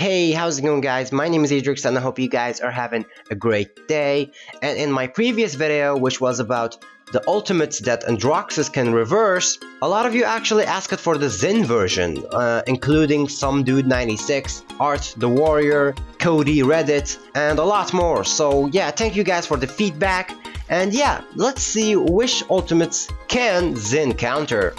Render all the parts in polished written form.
Hey, how's it going, guys? My name is Adrix and I hope you guys are having a great day. And in my previous video, which was about the ultimates that Adrix can reverse, a lot of you actually asked for the Zhin version, including some dude 96, Art the Warrior, Cody Reddit, and a lot more. So yeah, thank you guys for the feedback. And yeah, let's see which ultimates can Zhin counter.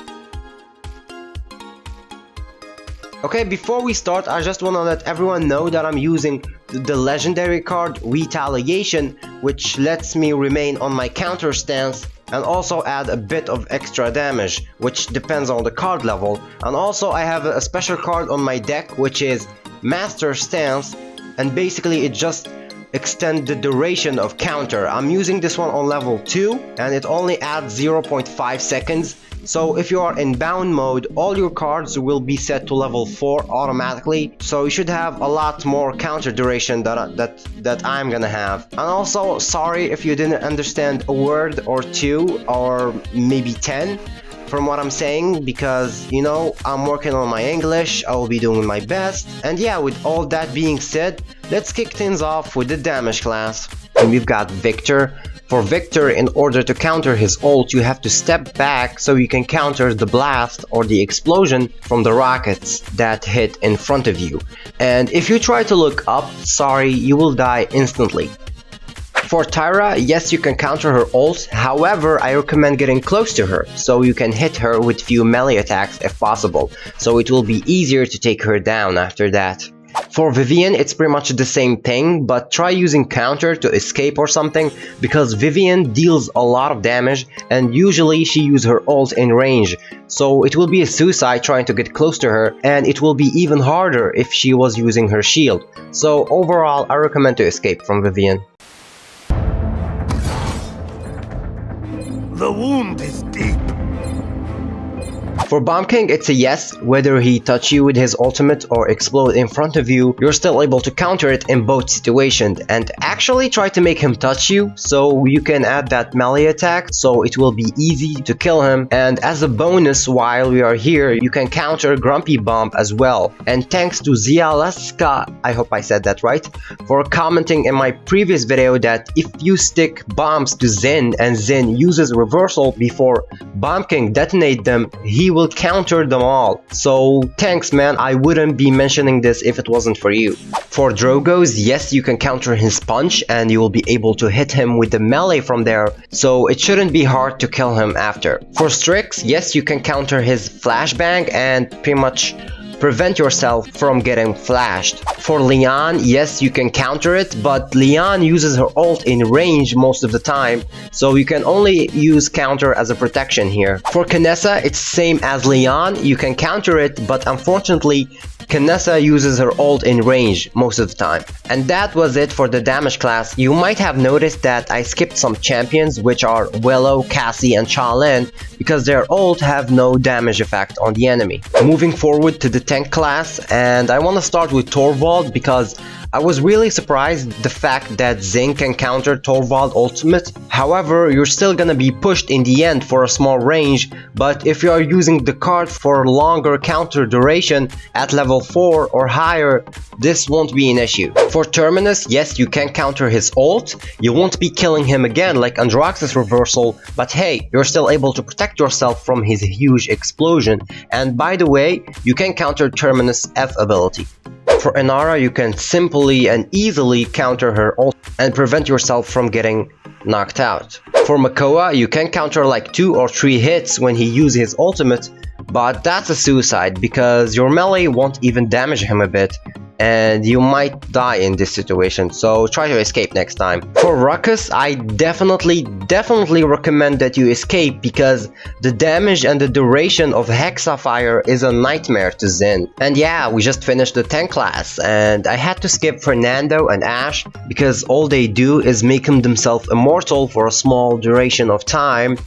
Okay, before we start, I just want to let everyone know that I'm using the legendary card Retaliation, which lets me remain on my counter stance and also add a bit of extra damage, which depends on the card level. And also I have a special card on my deck, which is Master Stance, and basically it just extends the duration of counter. I'm using this one on level 2 and it only adds 0.5 seconds. So if you are in bound mode, all your cards will be set to level 4 automatically. So you should have a lot more counter duration that I'm gonna have. And also, sorry if you didn't understand a word or two or maybe 10 from what I'm saying, because you know, I'm working on my English. I will be doing my best. And yeah, with all that being said, let's kick things off with the damage class. And we've got Victor. For Victor, in order to counter his ult, you have to step back so you can counter the blast or the explosion from the rockets that hit in front of you. And if you try to look up, sorry, you will die instantly. For Tyra, yes, you can counter her ult, however, I recommend getting close to her so you can hit her with few melee attacks if possible, so it will be easier to take her down after that. For Vivian, it's pretty much the same thing, but try using counter to escape or something, because Vivian deals a lot of damage and usually she uses her ult in range, so it will be a suicide trying to get close to her, and it will be even harder if she was using her shield. So overall, I recommend to escape from Vivian. The wound is deep. For Bomb King, it's a yes. Whether he touch you with his ultimate or explode in front of you, you're still able to counter it in both situations, and actually try to make him touch you so you can add that melee attack so it will be easy to kill him. And as a bonus, while we are here, you can counter Grumpy Bomb as well. And thanks to Zialaska, I hope I said that right, for commenting in my previous video that if you stick bombs to Zhin and Zhin uses reversal before Bomb King detonate them, he will counter them all. So thanks, man, I wouldn't be mentioning this if it wasn't for you. For Drogos, yes, you can counter his punch and you will be able to hit him with the melee from there, so it shouldn't be hard to kill him after. For Strix, yes, you can counter his flashbang and pretty much prevent yourself from getting flashed. For Leon, yes, you can counter it, but Leon uses her ult in range most of the time, so you can only use counter as a protection here. For Kanessa, it's same as Leon, you can counter it, but unfortunately Kanessa uses her ult in range most of the time. And that was it for the damage class. You might have noticed that I skipped some champions, which are Willow, Cassie, and Cha-Lin, because their ult have no damage effect on the enemy. Moving forward to the tank class, and I want to start with Torvald because I was really surprised the fact that Zhin can counter Torvald ultimate. However, you're still gonna be pushed in the end for a small range, but if you are using the card for longer counter duration at level 4 or higher, this won't be an issue. For Terminus, yes, you can counter his ult. You won't be killing him again like Adrix's reversal, but hey, you're still able to protect yourself from his huge explosion. And by the way, you can counter Terminus' F ability. For Inara, you can simply and easily counter her ult and prevent yourself from getting knocked out. For Makoa, you can counter like 2 or 3 hits when he uses his ultimate, but that's a suicide because your melee won't even damage him a bit, and you might die in this situation, so try to escape next time. For Ruckus, I definitely recommend that you escape because the damage and the duration of Hexafire is a nightmare to Zhin. And yeah, we just finished the tank class, and I had to skip Fernando and Ashe because all they do is make themselves immortal for a small duration of time.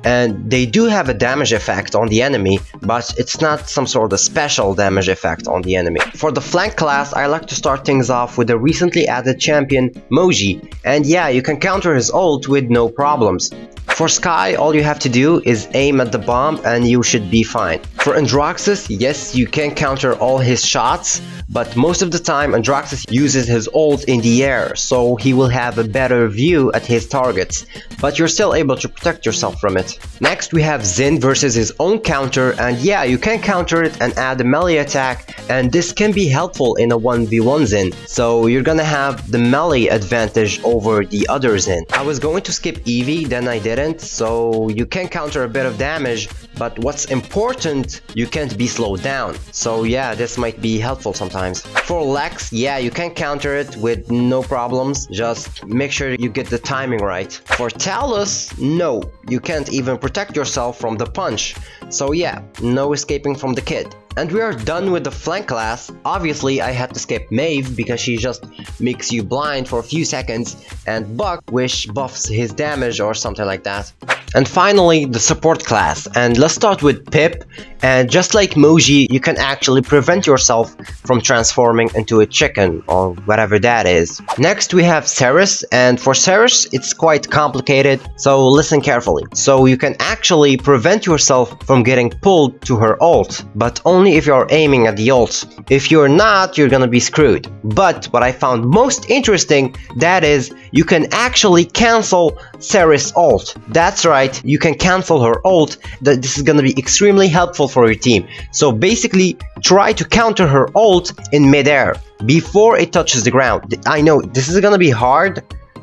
And they do have a damage effect on the enemy, but it's not some sort of special damage effect on the enemy. For the flank class, I like to start things off with the recently added champion, Moji, and yeah, you can counter his ult with no problems. For Sky, all you have to do is aim at the bomb and you should be fine. For Adrix, yes, you can counter all his shots, but most of the time Andraxis uses his ult in the air, so he will have a better view at his targets, but you're still able to protect yourself from it. Next we have Zhin versus his own counter, and yeah, you can counter it and add a melee attack, and this can be helpful in a 1v1 Zhin, so you're gonna have the melee advantage over the other Zhin. I was going to skip Eevee, then I didn't, so you can counter a bit of damage, but what's important, you can't be slowed down. So yeah, this might be helpful sometimes. For Lex, yeah, you can counter it with no problems, just make sure you get the timing right. For Talus, no, you can't even protect yourself from the punch. So yeah, no escaping from the kid. And we are done with the flank class. Obviously I had to skip Maeve because she just makes you blind for a few seconds, and Buck, which buffs his damage or something like that. And finally the support class, and let's start with Pip. And just like Moji, you can actually prevent yourself from transforming into a chicken or whatever that is. Next we have Ceres, and for Ceres it's quite complicated, so listen carefully. So you can actually prevent yourself from getting pulled to her ult, but only if you're aiming at the ult. If you're not, you're gonna be screwed. But what I found most interesting, that is, you can actually cancel Ceres' ult. That's right, you can cancel her ult. This is gonna be extremely helpful for your team. So basically, try to counter her ult in midair before it touches the ground. I know this is gonna be hard,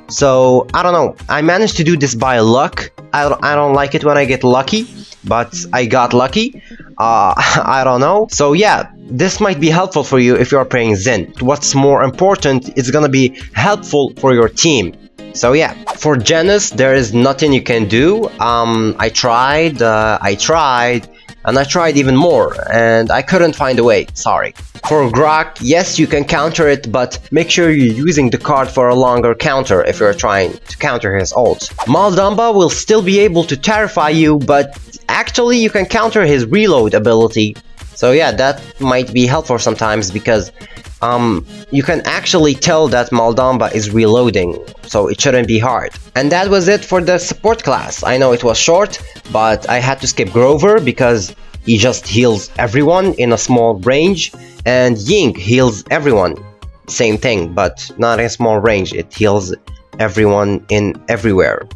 so I don't know. I managed to do this by luck. I don't like it when I get lucky, but I got lucky. I don't know. So yeah, this might be helpful for you if you're playing Zhin. What's more important, it's gonna be helpful for your team. So yeah, for Janus, there is nothing you can do. I tried, and I tried even more, and I couldn't find a way, sorry. For Grok, yes, you can counter it, but make sure you're using the card for a longer counter if you're trying to counter his ult. Maldamba will still be able to terrify you, but actually you can counter his reload ability. So yeah, that might be helpful sometimes because you can actually tell that Maldamba is reloading, so it shouldn't be hard. And that was it for the support class. I know it was short, but I had to skip Grover because he just heals everyone in a small range, and Ying heals everyone. Same thing, but not in a small range, it heals everyone in everywhere.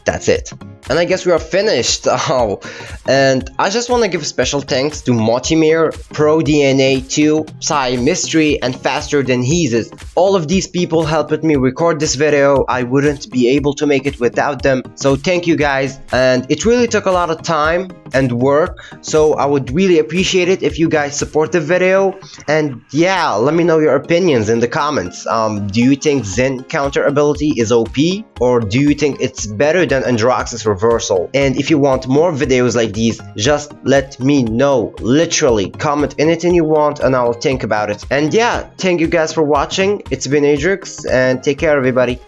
That's it. And I guess we are finished. Oh, and I just want to give special thanks to Mutimir, ProDNA2, PsyMistry, and Faster Than hi-rez. All of these people helped me record this video. I wouldn't be able to make it without them. So thank you guys. And it really took a lot of time and work. So I would really appreciate it if you guys support the video. And yeah, let me know your opinions in the comments. Do you think Zhin counter ability is OP? Or do you think it's better than Andraxis reversal? And if you want more videos like these, just let me know. Literally, comment anything you want and I'll think about it. And yeah, thank you guys for watching. It's been Adrix, and take care everybody.